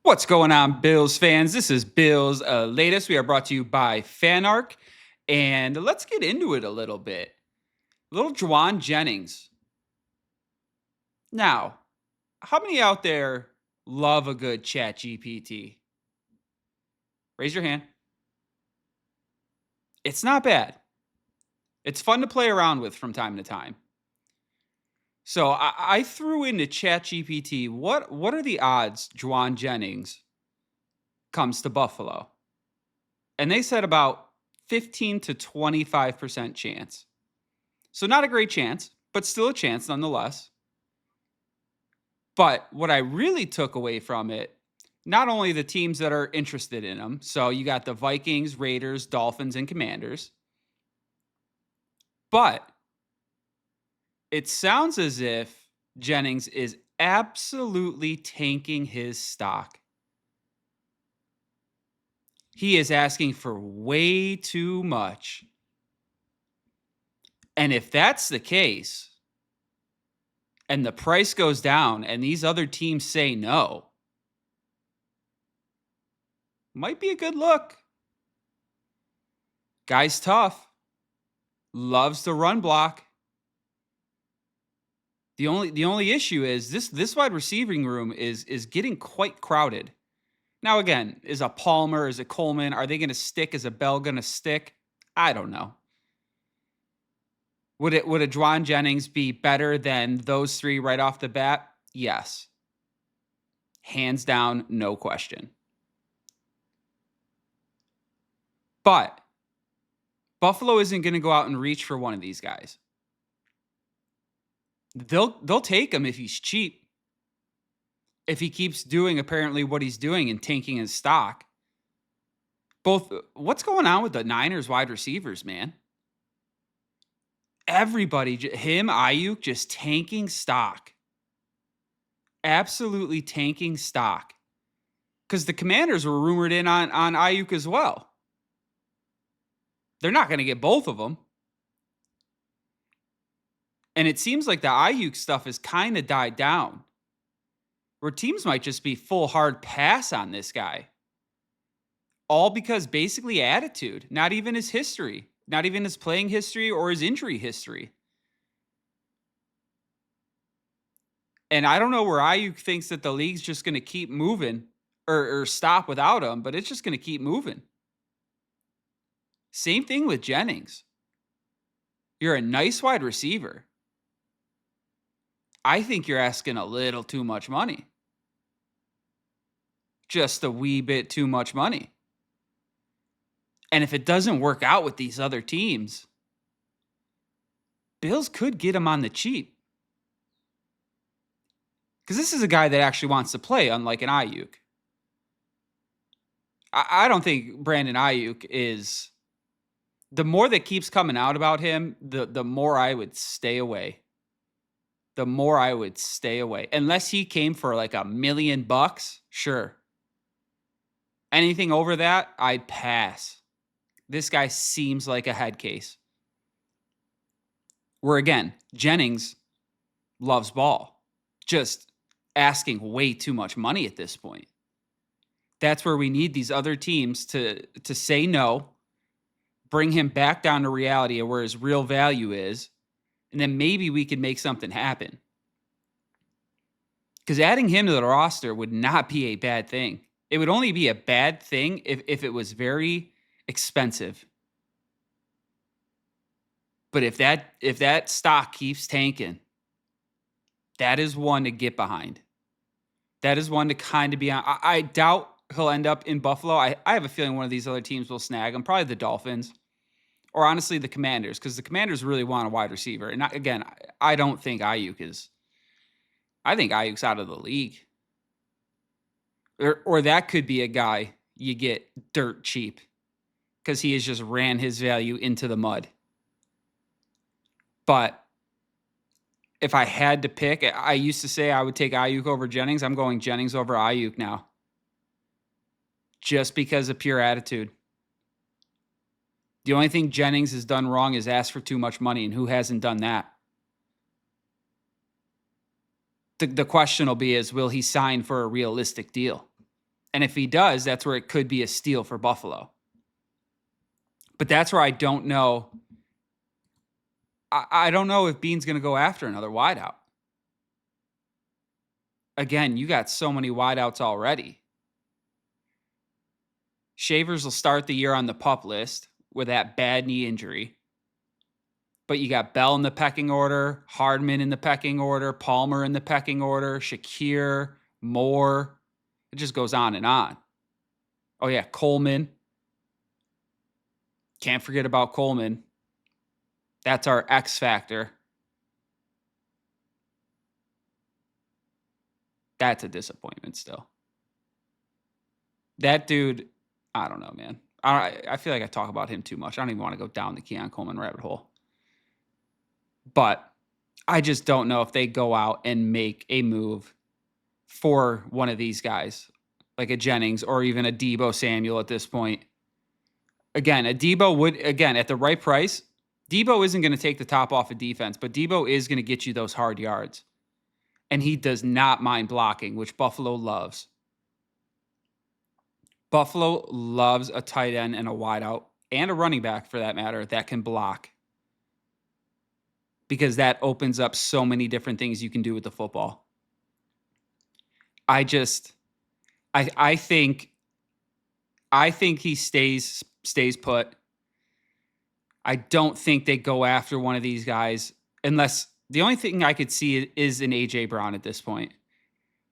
What's going on, Bills fans? This is Bills Latest. We are brought to you by FanArc, and let's get into it a little bit. Little Jauan Jennings. Now, how many out there love a good chat GPT? Raise your hand. It's not bad. It's fun to play around with from time to time. So I threw into chat GPT, what are the odds Jauan Jennings comes to Buffalo? And they said about 15 to 25% chance. So not a great chance, but still a chance nonetheless. But what I really took away from it, not only the teams that are interested in him, so you got the Vikings, Raiders, Dolphins, and Commanders, but it sounds as if Jennings is absolutely tanking his stock. He is asking for way too much. And if that's the case, and the price goes down and these other teams say no, might be a good look. Guy's tough. Loves to run block. The only issue is this wide receiving room is getting quite crowded. Now again, is a Palmer, is a Coleman, are they going to stick? Is a Bell going to stick? I don't know. Would a Jauan Jennings be better than those three right off the bat? Yes. Hands down, no question. But Buffalo isn't going to go out and reach for one of these guys. They'll take him if he's cheap. If he keeps doing apparently what he's doing and tanking his stock. What's going on with the Niners wide receivers, man? Everybody, him, Ayuk, just tanking stock. Absolutely tanking stock. Because the Commanders were rumored in on Ayuk as well. They're not going to get both of them. And it seems like the Ayuk stuff has kind of died down. Where teams might just be full hard pass on this guy. All because basically attitude, not even his history, not even his playing history or his injury history. And I don't know where Ayuk thinks that the league's just going to keep moving or stop without him, but it's just going to keep moving. Same thing with Jennings. You're a nice wide receiver. I think you're asking a little too much money. Just a wee bit too much money. And if it doesn't work out with these other teams, Bills could get him on the cheap. Because this is a guy that actually wants to play, unlike an Ayuk. I don't think Brandon Ayuk is... The more that keeps coming out about him, the more I would stay away. The more I would stay away. Unless he came for like $1 million, sure. Anything over that, I'd pass. This guy seems like a head case. Where again, Jennings loves ball. Just asking way too much money at this point. That's where we need these other teams to say no, bring him back down to reality of where his real value is, and then maybe we can make something happen. Because adding him to the roster would not be a bad thing. It would only be a bad thing if it was very expensive. But if that stock keeps tanking, that is one to get behind. That is one to kind of be on. I doubt he'll end up in Buffalo. I have a feeling one of these other teams will snag him, probably the Dolphins. Or honestly, the Commanders, because the Commanders really want a wide receiver. And again, I don't think Ayuk is. I think Ayuk's out of the league. Or that could be a guy you get dirt cheap because he has just ran his value into the mud. But if I had to pick, I used to say I would take Ayuk over Jennings. I'm going Jennings over Ayuk now. Just because of pure attitude. The only thing Jennings has done wrong is ask for too much money, and who hasn't done that? The question will be will he sign for a realistic deal? And if he does, that's where it could be a steal for Buffalo. But that's where I don't know. I don't know if Beane's going to go after another wideout. Again, you got so many wideouts already. Shavers will start the year on the PUP list with that bad knee injury. But you got Bell in the pecking order, Hardman in the pecking order, Palmer in the pecking order, Shakir, Moore. It just goes on and on. Oh, yeah, Coleman. Can't forget about Coleman. That's our X factor. That's a disappointment still. That dude, I don't know, man. I feel like I talk about him too much. I don't even want to go down the Keon Coleman rabbit hole. But I just don't know if they go out and make a move for one of these guys, like a Jennings or even a Deebo Samuel at this point. Again, a Deebo would, again, at the right price, Deebo isn't going to take the top off of defense, but Deebo is going to get you those hard yards. And he does not mind blocking, which Buffalo loves. Buffalo loves a tight end and a wideout and a running back, for that matter, that can block. Because that opens up so many different things you can do with the football. I think he stays put. I don't think they go after one of these guys unless the only thing I could see is an AJ Brown at this point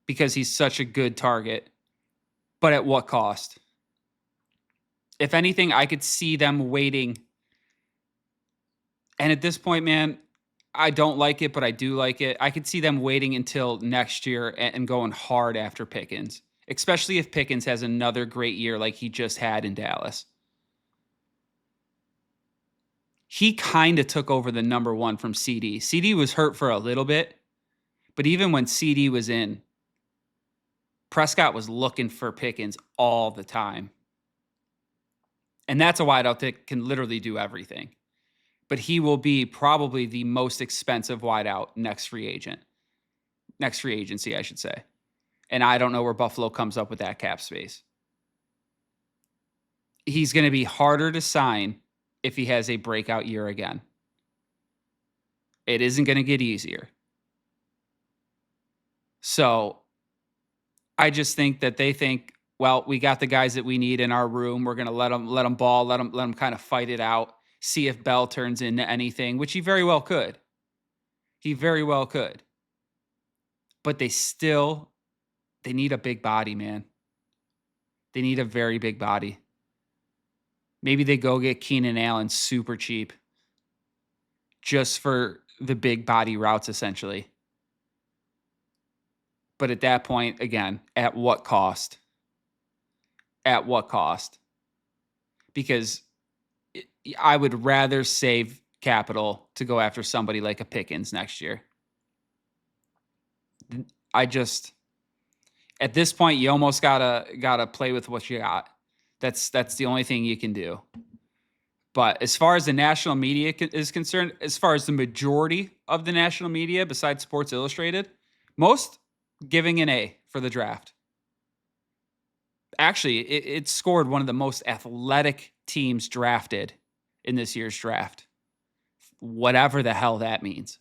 because he's such a good target. But at what cost? If anything, I could see them waiting. And at this point, man, I don't like it, but I do like it. I could see them waiting until next year and going hard after Pickens, especially if Pickens has another great year like he just had in Dallas. He kind of took over the number one from CD. CD was hurt for a little bit, but even when CD was in, Prescott was looking for Pickens all the time. And that's a wideout that can literally do everything. But he will be probably the most expensive wideout next free agency, I should say. And I don't know where Buffalo comes up with that cap space. He's going to be harder to sign if he has a breakout year again. It isn't going to get easier. So I just think that they think, well, we got the guys that we need in our room. We're going to let them ball, let them kind of fight it out, see if Bell turns into anything, which he very well could. He very well could. But they need a big body, man. They need a very big body. Maybe they go get Keenan Allen super cheap just for the big body routes, essentially. But at that point, again, at what cost? At what cost? Because I would rather save capital to go after somebody like a Pickens next year. At this point, you almost gotta play with what you got. That's the only thing you can do. But as far as the national media is concerned, as far as the majority of the national media, besides Sports Illustrated, most giving an A for the draft. Actually, it scored one of the most athletic teams drafted in this year's draft. Whatever the hell that means.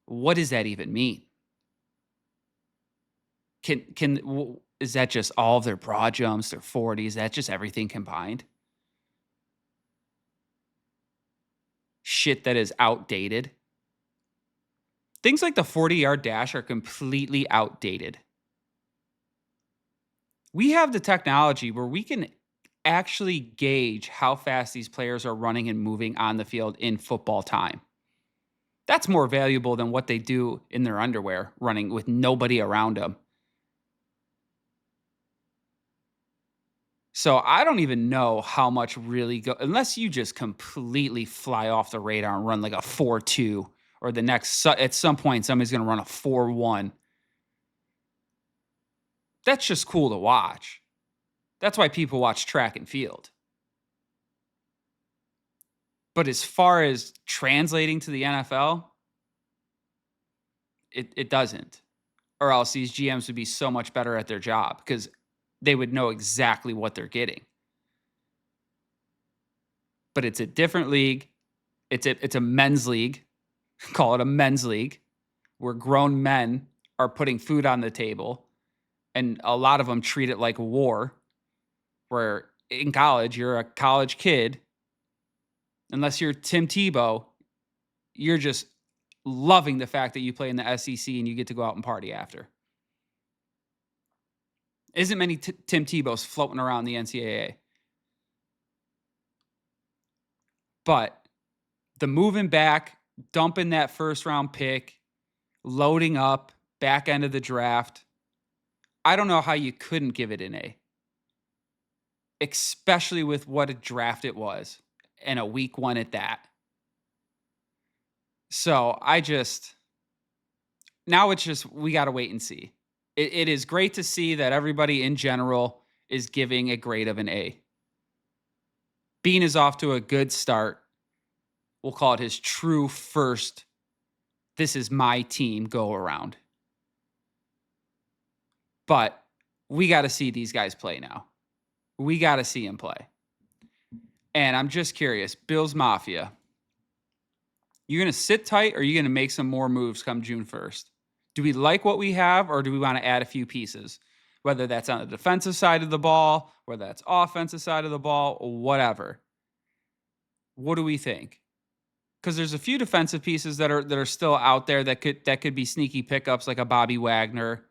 What does that even mean? Is that just all of their broad jumps, their 40s? Is that just everything combined? Shit that is outdated. Things like the 40-yard dash are completely outdated. We have the technology where we can actually gauge how fast these players are running and moving on the field in football time. That's more valuable than what they do in their underwear running with nobody around them. So I don't even know how much really unless you just completely fly off the radar and run like a 4.2 or the next, at some point, somebody's going to run a 4.1. That's just cool to watch. That's why people watch track and field. But as far as translating to the NFL, it doesn't. or else these GMs would be so much better at their job because they would know exactly what they're getting. But it's a different league. It's a men's league. Call it a men's league where grown men are putting food on the table, and a lot of them treat it like a war, where in college, you're a college kid, unless you're Tim Tebow, you're just loving the fact that you play in the SEC and you get to go out and party after. Isn't many Tim Tebows floating around the NCAA. But the moving back, dumping that first round pick, loading up, back end of the draft, I don't know how you couldn't give it an A. Especially with what a draft it was and a week one at that. So now it's just, we got to wait and see. It is great to see that everybody in general is giving a grade of an A. Bean is off to a good start. We'll call it his true first, this is my team go around. But we got to see these guys play now. We got to see him play. And I'm just curious, Bills Mafia, you're going to sit tight or are you going to make some more moves come June 1st? Do we like what we have or do we want to add a few pieces? Whether that's on the defensive side of the ball, whether that's offensive side of the ball, or whatever. What do we think? Because there's a few defensive pieces that are still out there that could be sneaky pickups, like a Bobby Wagner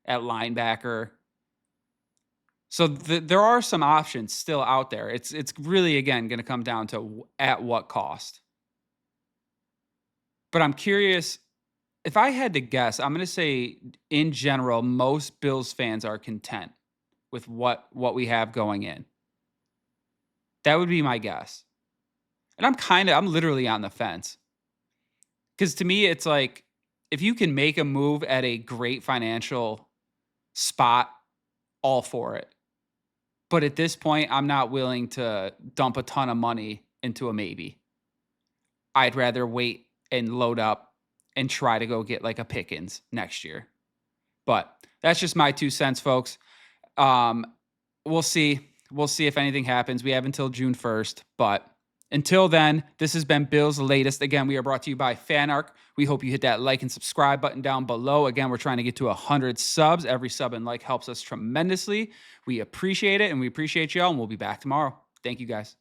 at linebacker. So there are some options still out there. It's really, again, going to come down to at what cost. But I'm curious, if I had to guess, I'm going to say in general, most Bills fans are content with what we have going in. That would be my guess. And I'm literally on the fence. Because to me, it's like, if you can make a move at a great financial spot, all for it. But at this point, I'm not willing to dump a ton of money into a maybe. I'd rather wait and load up and try to go get like a Pickens next year. But that's just my 2 cents, folks. We'll see. We'll see if anything happens. We have until June 1st. But until then, this has been Bill's Latest. Again, we are brought to you by FanArc. We hope you hit that like and subscribe button down below. Again, we're trying to get to 100 subs. Every sub and like helps us tremendously. We appreciate it, and we appreciate y'all, and we'll be back tomorrow. Thank you, guys.